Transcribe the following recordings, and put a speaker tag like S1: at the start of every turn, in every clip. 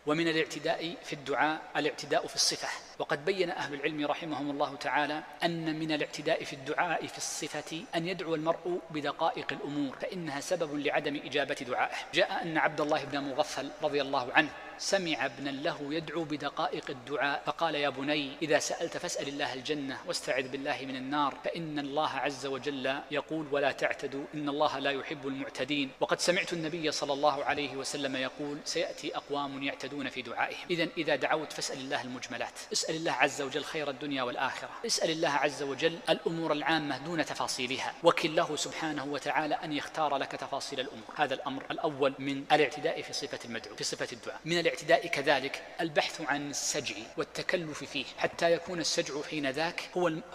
S1: ومن الاعتداء في الدعاء الاعتداء في الصفة. وقد بين أهل العلم رحمهم الله تعالى أن من الاعتداء في الدعاء في الصفة أن يدعو المرء بدقائق الأمور، فإنها سبب لعدم إجابة دعائه. جاء أن عبد الله بن مغفل رضي الله عنه سمع ابنا له يدعو بدقائق الدعاء فقال: يا بني، إذا سألت فاسأل الله الجنة واستعذ بالله من النار، فإن الله عز وجل يقول: ولا تعتدوا إن الله لا يحب المعتدين. وقد سمعت النبي صلى الله عليه وسلم يقول: سيأتي أقوام يعتدون في دعائهم. إذا دعوت فاسأل الله المجملات، اسأل الله عز وجل خير الدنيا والآخرة، اسأل الله عز وجل الأمور العامة دون تفاصيلها، وكل له سبحانه وتعالى أن يختار لك تفاصيل الأمور. هذا الأمر الأول من الاعتداء في صفة المدعو، في صفة الدعاء. من الاعتداء كذلك البحث عن السجع والتكلف فيه حتى يكون السجع حين ذاك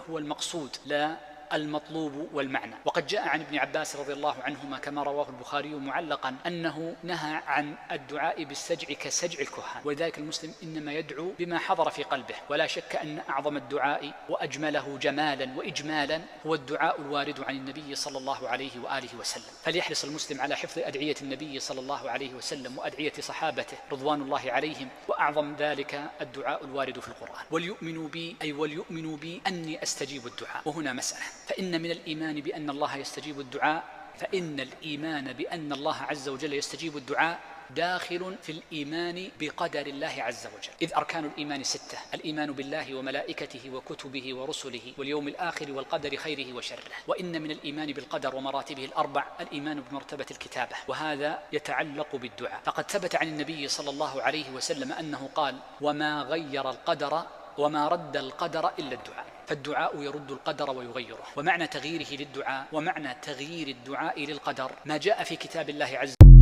S1: هو المقصود لا المطلوب والمعنى. وقد جاء عن ابن عباس رضي الله عنهما كما رواه البخاري معلقا أنه نهى عن الدعاء بالسجع كسجع الكهان، ولذلك المسلم إنما يدعو بما حضر في قلبه. ولا شك أن أعظم الدعاء وأجمله جمالا وإجمالا هو الدعاء الوارد عن النبي صلى الله عليه وآله وسلم. فليحرص المسلم على حفظ أدعية النبي صلى الله عليه وسلم وأدعية صحابته رضوان الله عليهم، وأعظم ذلك الدعاء الوارد في القرآن: وليؤمنوا بي أني أستجيب الدعاء. وهنا مسألة، فإن من الإيمان بأن الله يستجيب الدعاء، فإن الإيمان بأن الله عز وجل يستجيب الدعاء داخل في الإيمان بقدر الله عز وجل، إذ أركان الإيمان 6: الإيمان بالله وملائكته وكتبه ورسله واليوم الآخر والقدر خيره وشره. وإن من الإيمان بالقدر ومراتبه الأربع الإيمان بمرتبة الكتابة، وهذا يتعلق بالدعاء. فقد ثبت عن النبي صلى الله عليه وسلم أنه قال: وما غير القدر وما رد القدر إلا الدعاء. فالدعاء يرد القدر ويغيره. ومعنى تغييره للدعاء ومعنى تغيير الدعاء للقدر ما جاء في كتاب الله عز وجل